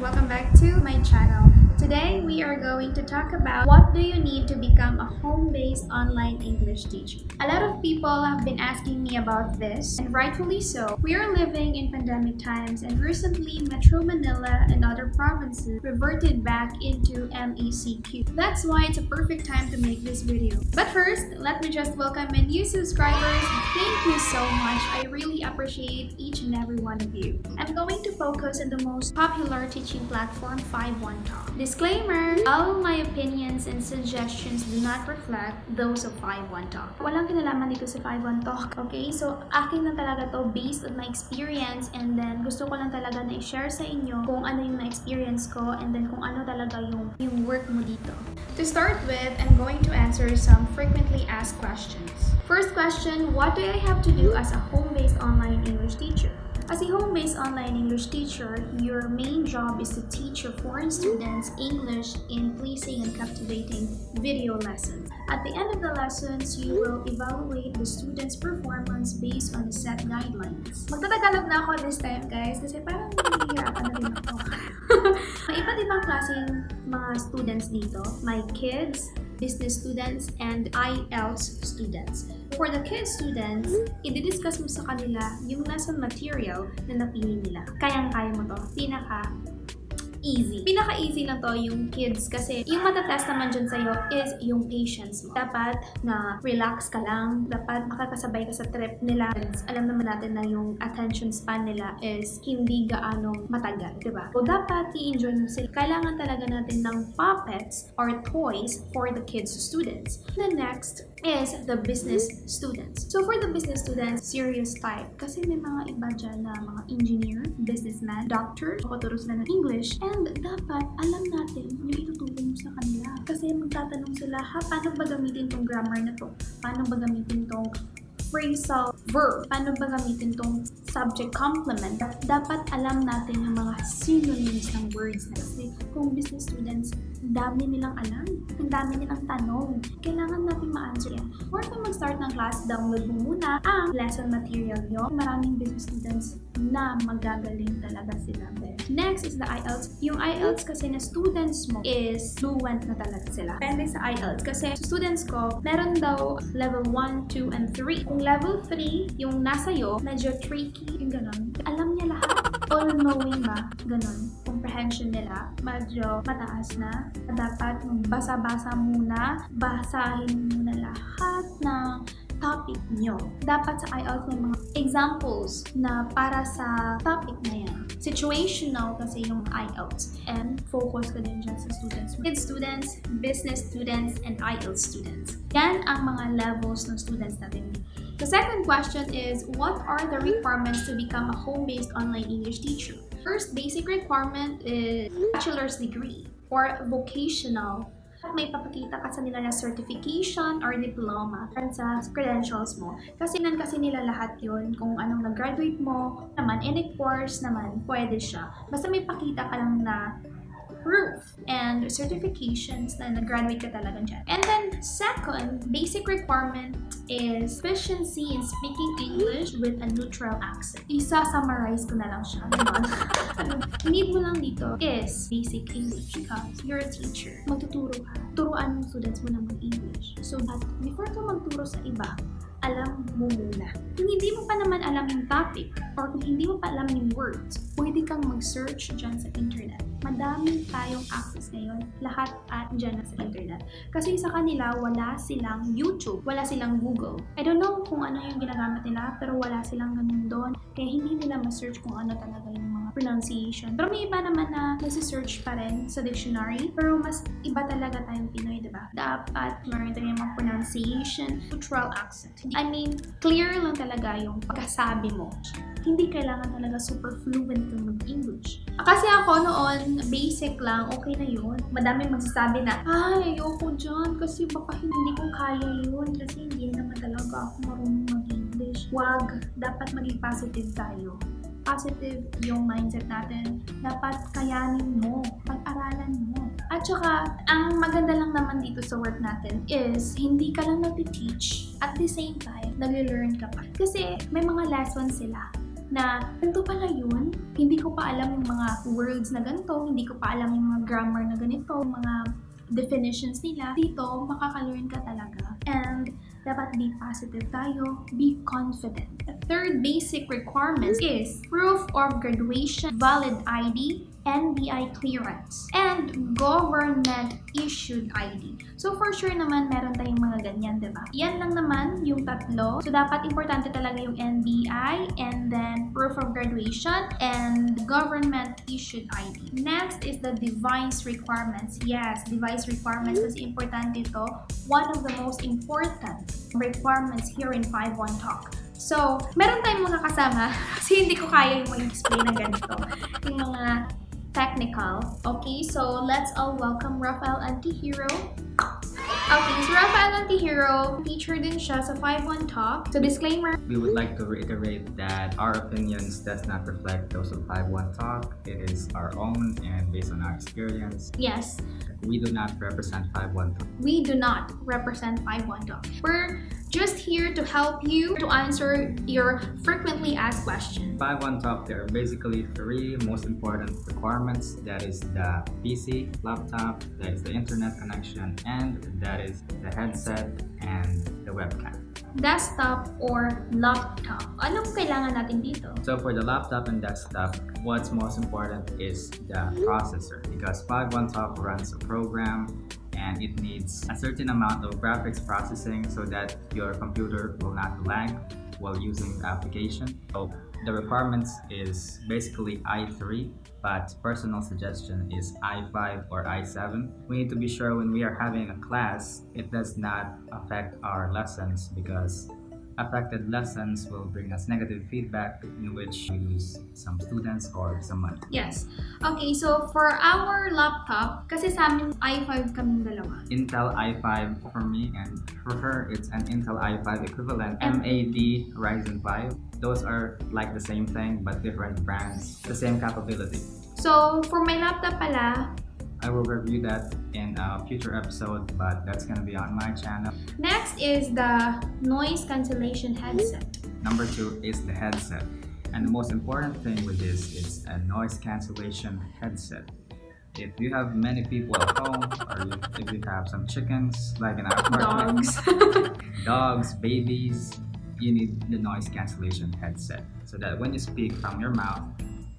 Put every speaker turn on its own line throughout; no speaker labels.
Welcome back to my channel. Today we are going to talk about what do you need to become a home-based online English teacher. A lot of people have been asking me about this, and rightfully so. We are living in pandemic times, and recently Metro Manila and other provinces reverted back into MECQ. That's why it's a perfect time to make this video. But first, let me just welcome my new subscribers. Thank you so much. I really appreciate each and every one of you. I'm going to focus on the most popular teaching platform, 5-1 Talk. Disclaimer, all my opinions and suggestions do not reflect those of 5-1 Talk. Walang kinalaman dito sa 5-1 Talk, okay? So, akin lang talaga to based on my experience, and then gusto ko lang talaga na i-share sa inyo kung ano yung na-experience ko, and then kung ano talaga yung work mo dito. To start with, I'm going to answer some frequently asked questions. First question, what do I have to do as a home-based online English teacher? As a home-based online English teacher, your main job is to teach your foreign students English in pleasing and captivating video lessons. At the end of the lessons, you will evaluate the students' performance based on the set guidelines. Magtatagalog na ako this time, guys, kasi parang nahihirapan na rin ako. May iba't ibang klaseng mga students dito. May kids, business students, and IELTS students. For the kids students, i-discuss mo sa kanila yung lesson material na napili nila. Kayang-kaya mo to. Pinaka-easy lang to yung kids kasi yung matatest naman dyan sa'yo is yung patience mo. Dapat na relax ka lang. Dapat makakasabay ka sa trip nila. Alam naman natin na yung attention span nila is hindi gaano matagal, diba? So, dapat i-enjoy mo sila. Kailangan talaga natin ng puppets or toys for the kids students. The next is the business students. So, for the business students, serious type. Kasi may mga iba dyan na mga engineer, businessman, doctor, makaturo sila ng English, and dapat alam natin yung ituturo mo sa kanila. Kasi magtatanong sila, paano ba gamitin tong grammar na to? Paano ba gamitin tong phrasal verb? Paano ba gamitin tong subject complement? Dapat alam natin yung mga synonyms ng words na. Kasi kung business students, dami nilang alam. Ang dami nilang tanong. Kailangan natin ma-answer yan. Or kung mag-start ng class, download mo muna ang lesson material nyo. Maraming business students na magagaling talaga sila. Next is the IELTS. Yung IELTS kasi na students mo is fluent na talaga sila. Depende sa IELTS. Kasi students ko, meron daw level 1, 2, and 3. Kung level 3, yung nasa iyo, medyo tricky, yung ganon. Alam niya lahat. All-knowing ba? Ganon. Comprehension nila, medyo mataas na. Dapat basa-basa muna, basahin muna lahat ng topic nyo. Dapat sa IELTS may mga examples na para sa topic na yan. Situational kasi yung IELTS. And focus ka din dyan sa students. Kids students, business students, and IELTS students. Yan ang mga levels ng students natin. The second question is, what are the requirements to become a home-based online English teacher? First basic requirement is bachelor's degree or vocational. May papakita ka sa nila na certification or diploma sa credentials mo. Kasi nila lahat yun. Kung anong nag-graduate mo naman, any course naman, pwede siya. Basta may pakita ka lang na proof and certifications na nag-graduate ka talaga dyan. And then, second, basic requirement is proficiency in speaking English with a neutral accent. Isa-summarize ko na lang siya. Need mo lang dito is basic English because you're a teacher. Magtuturo ka. Turuan ng students mo ng English. So that before ka magturo sa iba, alam mo muna. Kung hindi mo pa naman alam yung topic or kung hindi mo pa alam yung words, pwede kang mag-search dyan sa internet. Madami tayong access ngayon. Lahat dyan na sa internet. Kasi sa kanila, wala silang YouTube. Wala silang Google. I don't know kung ano yung ginagamit nila, pero wala silang ganun doon. Kaya hindi nila ma-search kung ano talaga yung mga pronunciation. Pero may iba naman na nasi-search pa rin sa dictionary. Pero mas iba talaga tayong Pinoy, diba? Dapat meron tayong mga pronunciation, neutral accent. I mean, clear lang talaga yung pagkasabi mo. Hindi kailangan talaga super fluent kang mag-English. Kasi ako noon, basic lang, okay na yun. Madaming magsasabi na, ay, ayoko dyan kasi baka hindi ko kaya yun kasi hindi naman talaga ako marunong mag-English. Wag, dapat maging positive tayo. Positive yung mindset natin. Dapat kayanin mo, pag-aralan mo. At saka, ang maganda lang naman dito sa work natin is hindi ka lang nag-teach at the same time, nag-learn ka pa. Kasi may mga lessons sila. na ganito pala yun. Hindi ko pa alam yung mga words na ganito, hindi ko pa alam yung mga grammar na ganito, mga definitions nila. Dito, makaka-learn ka talaga. And dapat be positive tayo, be confident. The third basic requirement is proof of graduation, valid ID, NBI clearance, and government-issued ID. So for sure naman, meron tayong mga ganyan, diba? Yan lang naman yung tatlo. So dapat importante talaga yung NBI, and then proof of graduation, and government-issued ID. Next is the device requirements. Yes, device requirements kasi importante ito. One of the most important requirements here in 5-1 Talk. So, meron tayong mga kasama kasi hindi ko kaya yung mag-explain ng ganito. Yung mga technical. Okay, so let's all welcome Rafael Antihero. Okay, so Rafael Antihero, teacher din siya sa 5-1 Talk. So disclaimer.
We would like to reiterate that our opinions does not reflect those of 5-1 Talk. It is our own and based on our experience.
Yes.
We do not represent 5-1 Talk.
We do not represent 5-1 Talk. We're just here to help you to answer your frequently asked questions.
5-1 Talk, there are basically three most important requirements. That is the PC, laptop, that is the internet connection, and that is the headset and the webcam.
Desktop or laptop. Anong kailangan natin dito?
So for the laptop and desktop, what's most important is the processor, because 5-1 Talk runs a program and it needs a certain amount of graphics processing so that your computer will not lag while using the application. So the requirements is basically i3, but personal suggestion is i5 or i7. We need to be sure when we are having a class, it does not affect our lessons, because affected lessons will bring us negative feedback in which we lose some students or some money.
Yes. Okay, so for our laptop, kasi sa amin i5 kaming dalawa.
Intel i5 for me, and for her it's an Intel i5 equivalent MAD Ryzen 5. Those are like the same thing but different brands, the same capability.
So for my laptop pala,
I will review that in a future episode, but that's gonna be on my channel.
Next is the noise cancellation headset.
Number 2 is the headset. And the most important thing with this is a noise cancellation headset. If you have many people at home, or if you have some chickens, like in our apartment, dogs, babies, you need the noise cancellation headset so that when you speak from your mouth,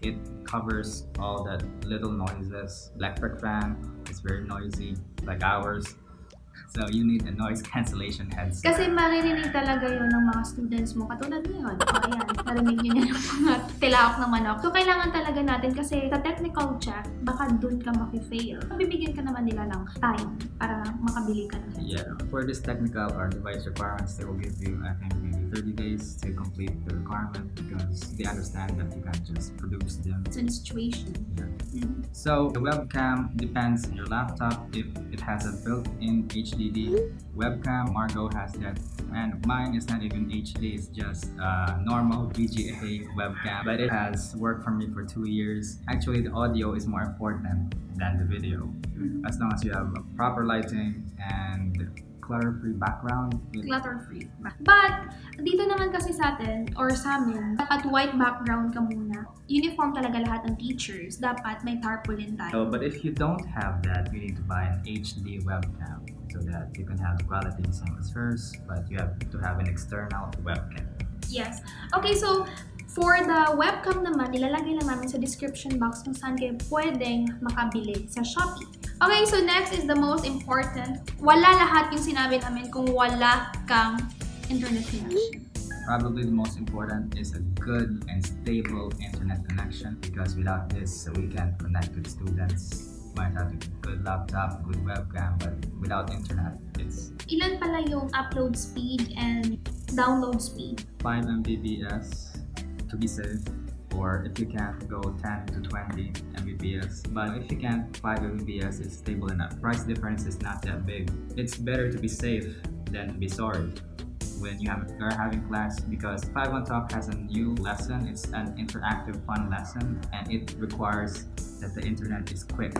it covers all the little noises. Electric fan is very noisy, like ours. So you need a noise cancellation headset.
Kasi maririnig talaga yun ng mga students mo. Katulad ngayon. O ayan, narinig nyo niya ng mga tilaok ng manok. So kailangan talaga natin kasi sa technical check, baka dun ka makifail. Bibigyan ka naman nila ng time para makabili ka ng headset.
Yeah, for this technical or device requirements, they will give you, I think, maybe 30 days to complete the requirement, because they understand that you can't just produce them.
It's a situation.
Yeah.
Mm-hmm.
So the webcam depends on your laptop. If it has a built-in HDD webcam, Margaux has that, and mine is not even HD, it's just a normal VGA webcam, but it has worked for me for 2 years. Actually, the audio is more important than the video, as long as you have proper lighting and clutter-free background.
Clutter-free. But, dito naman kasi sa atin, or sa amin, dapat white background ka muna. Uniform talaga lahat ng teachers. Dapat may tarpaulin tayo.
So, but if you don't have that, you need to buy an HD webcam so that you can have the quality the same as hers, but you have to have an external webcam.
Yes. Okay, so, for the webcam naman, nilalagay lang namin sa description box kung saan kayo pwedeng makabili sa Shopee. Okay, so next is the most important. Wala lahat yung sinabi namin kung wala kang internet connection.
Probably the most important is a good and stable internet connection, because without this, we can connect with students. Might have a good laptop, good webcam, but without internet, it's...
Ilan pala yung upload speed and download speed?
5 Mbps to be safe, or if you can't, go 10 to 20 Mbps. But if you can't, 5 Mbps is stable enough. Price difference is not that big. It's better to be safe than to be sorry when you're having class, because 5-1 Talk has a new lesson. It's an interactive fun lesson, and it requires that the internet is quick.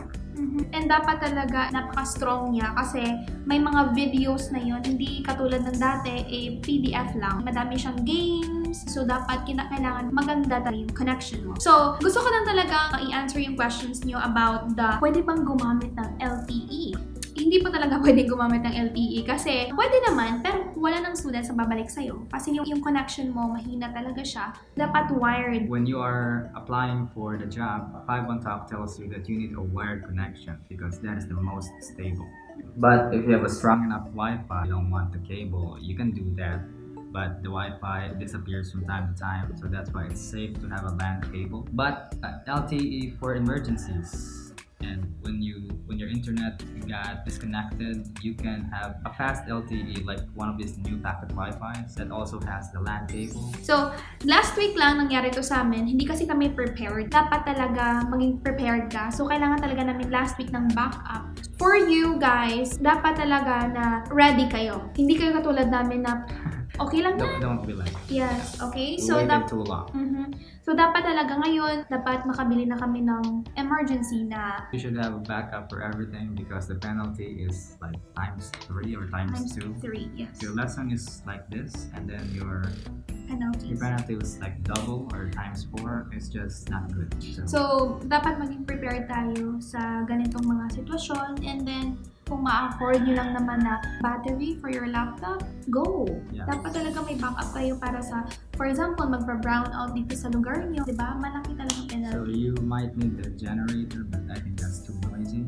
And dapat talaga napaka-strong niya kasi may mga videos na yon hindi katulad ng dati, PDF lang. Madami siyang games, so dapat kailangan maganda talaga yung connection mo. So, gusto ko lang talaga i-answer yung questions niyo about pwede bang gumamit ng LTE? Hindi pa talaga pwede gumamit ng LTE kasi pwede naman, pero wala ng students na babalik sa'yo. Kasi yung connection mo, mahina talaga siya. Dapat wired.
When you are applying for the job, 5 on top tells you that you need a wired connection because that is the most stable. But if you have a strong enough Wi-Fi, you don't want the cable, you can do that. But the Wi-Fi disappears from time to time, so that's why it's safe to have a LAN cable. But LTE for emergencies. And when your internet got disconnected, you can have a fast LTE like one of these new packet Wi-Fi's that also has the LAN cable.
So, last week lang nangyari to sa amin. Hindi kasi kami prepared. Dapat talaga maging prepared ka. So, kailangan talaga namin last week ng backup. For you guys, dapat talaga na ready kayo. Hindi kayo katulad namin na okay lang yan.
Don't be like.
Yes, okay.
We waited too long.
So, dapat talaga ngayon, dapat makabili na kami ng emergency na
You should have a backup for everything because the penalty is like times 3 or times 2.
3, yes.
Your lesson is like this, and then your
Penalties.
penalty was like double or times 4. It's just not good.
So, dapat maging prepared tayo sa ganitong mga sitwasyon, and then kung ma-afford nyo lang naman na battery for your laptop, go!
Yeah.
Dapat talaga may backup kayo para sa, for example, magpa-brown out dito sa lugar nyo, di ba? Malaki talaga penalty.
So you might need the generator, but I think that's too noisy.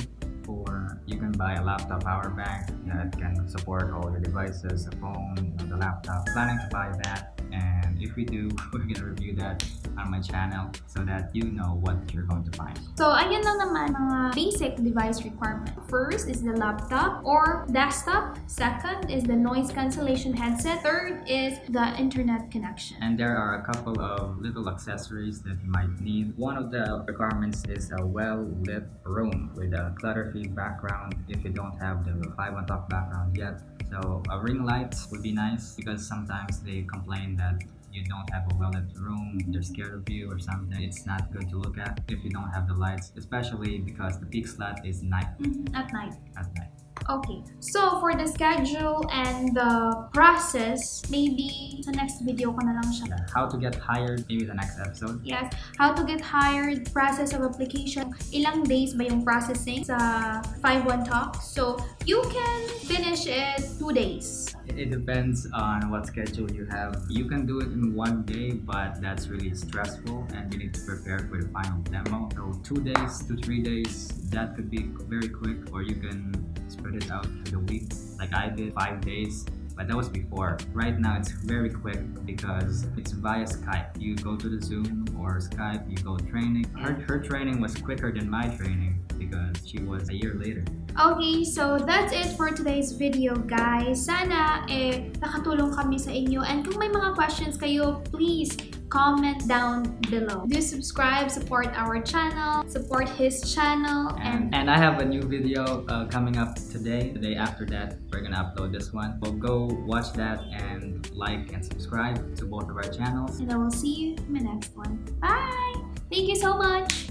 Or you can buy a laptop power bank that can support all your devices, the phone, the laptop. Planning to buy that, and if we do, we're gonna review that on my channel so that you know what you're going to find.
So, ayan lang naman mga basic device requirement. First is the laptop or desktop. Second is the noise cancellation headset. Third is the internet connection.
And there are a couple of little accessories that you might need. One of the requirements is a well-lit room with a clutter-free background if you don't have the 5 on top background yet. So a ring light would be nice because sometimes they complain that you don't have a well-lit room, they're scared of you or something. It's not good to look at if you don't have the lights, especially because the peak slot is night.
At night.
At night.
Okay, so for the schedule and the process, maybe sa next video ko na lang siya.
How to get hired, maybe the next episode.
Yes, how to get hired, process of application. Ilang days ba yung processing sa 5-1 Talk? So, you can finish it 2 days.
It depends on what schedule you have. You can do it in 1 day, but that's really stressful and you need to prepare for the final demo. So 2 days to 3 days, that could be very quick, or you can spread it out through the week like I did, 5 days. But that was before. Right now it's very quick because it's via Skype. You go to the Zoom or Skype, you go training. Her training was quicker than my training because she was a year later.
Okay, so that's it for today's video, guys. Sana nakatulong kami sa inyo. And kung may mga questions kayo, please comment down below. Do subscribe, support our channel, support his channel, and
I have a new video coming up today. The day after that, we're gonna upload this one. Well, go watch that and like and subscribe to both of our channels.
I will see you in the next one. Bye! Thank you so much!